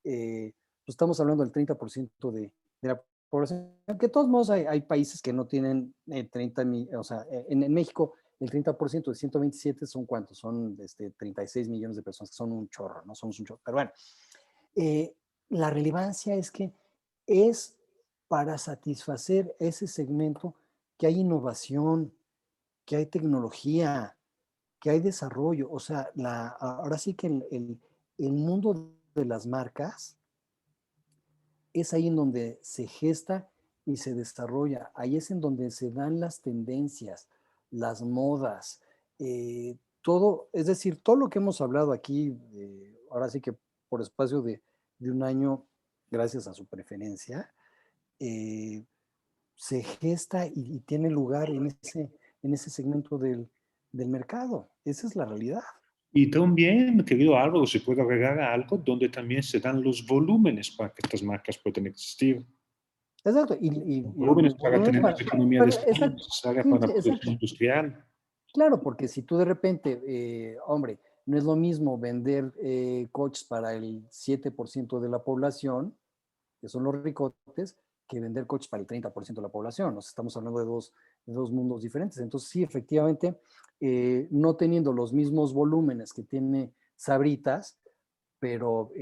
pues estamos hablando del 30% de la población, que de todos modos hay países que no tienen 30 mil, o sea, en México el 30% de 127 son cuántos, son 36 millones de personas, que son un chorro, no somos un chorro, pero bueno, la relevancia es que es para satisfacer ese segmento que hay innovación, que hay tecnología, que hay desarrollo. O sea, ahora sí que el mundo de las marcas es ahí en donde se gesta y se desarrolla. Ahí es en donde se dan las tendencias, las modas, todo, es decir, todo lo que hemos hablado aquí, ahora sí que por espacio de un año, gracias a su preferencia, se gesta y tiene lugar en ese segmento del mercado. Esa es la realidad. Y también, querido Álvaro, se puede agregar a algo donde también se dan los volúmenes para que estas marcas puedan existir. Exacto. Los Los volúmenes para volúmenes tener para, esa economía de pero escala necesaria sí, para sí, la producción exacto. industrial. Claro, porque si tú de repente, hombre, no es lo mismo vender coches para el 7% de la población, que son los ricotes, que vender coches para el 30% de la población. Nos estamos hablando de dos mundos diferentes. Entonces, sí, efectivamente, no teniendo los mismos volúmenes que tiene Sabritas, pero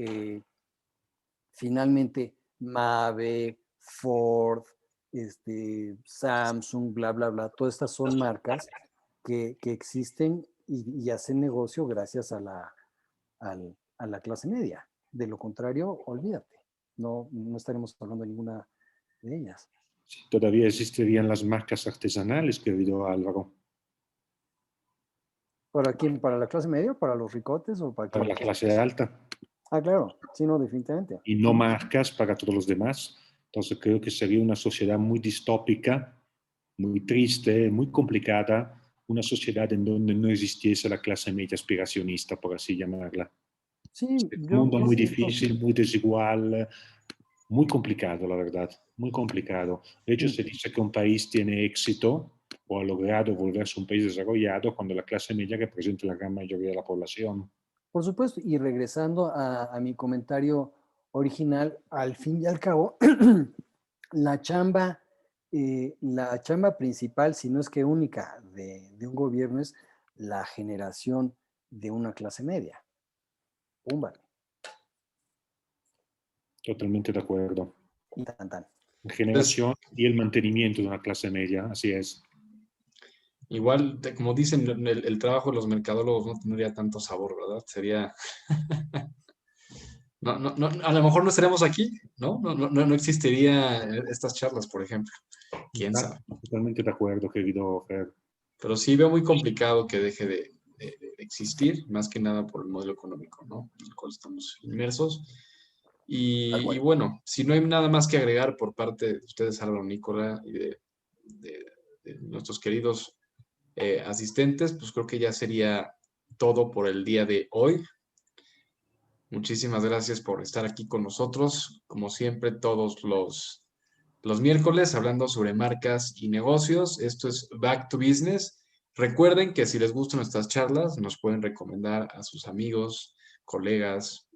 finalmente Mave, Ford, Samsung, bla, bla, bla, todas estas son marcas que existen y hacen negocio gracias a la clase media. De lo contrario, olvídate, no estaremos hablando de ninguna de ellas. Sí, todavía existirían las marcas artesanales, querido Álvaro, ¿Para quién? ¿Para la clase media? ¿Para los ricotes o para para la quién? clase alta, Ah, claro, sí, no, definitivamente. y no marcas para todos los demás. Entonces creo que sería una sociedad muy distópica, muy triste, muy complicada, una sociedad en donde no existiese la clase media aspiracionista, por así llamarla. Sí, Es un yo mundo muy insisto. difícil, muy desigual, muy complicado, la verdad, muy complicado. De hecho, se dice que un país tiene éxito o ha logrado volverse un país desarrollado cuando la clase media representa la gran mayoría de la población. Por supuesto, y regresando a mi comentario original, al fin y al cabo, la la chamba principal, si no es que única, de un gobierno es la generación de una clase media. Pumba. Totalmente de acuerdo. Y tan tan. La Pues, generación y el mantenimiento de una clase media, así es. igual, como dicen, el trabajo de los mercadólogos no tendría tanto sabor, ¿verdad? Sería, a lo mejor no estaremos aquí, ¿no? No existiría estas charlas, por ejemplo. ¿Quién sabe? Totalmente de acuerdo, querido Fer. Pero sí veo muy complicado que deje de existir, más que nada por el modelo económico, ¿no? En el cual estamos inmersos. Tal Y cual. bueno, si no hay nada más que agregar por parte de ustedes, Álvaro, Nicola, y de- de nuestros queridos asistentes, pues creo que ya sería todo por el día de hoy. Muchísimas gracias por estar aquí con nosotros, como siempre, todos los miércoles hablando sobre marcas y negocios. Esto es Back to Business. Recuerden que si les gustan nuestras charlas, nos pueden recomendar a sus amigos, colegas,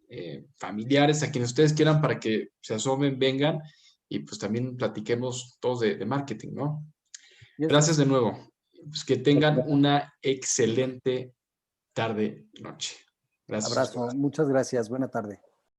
familiares, a quienes ustedes quieran para que se asomen, vengan y pues también platiquemos todos de marketing, ¿no? Ya Gracias estás. de nuevo. Pues que tengan una excelente tarde, noche. Gracias a Abrazo. ustedes. Muchas gracias. Buena tarde.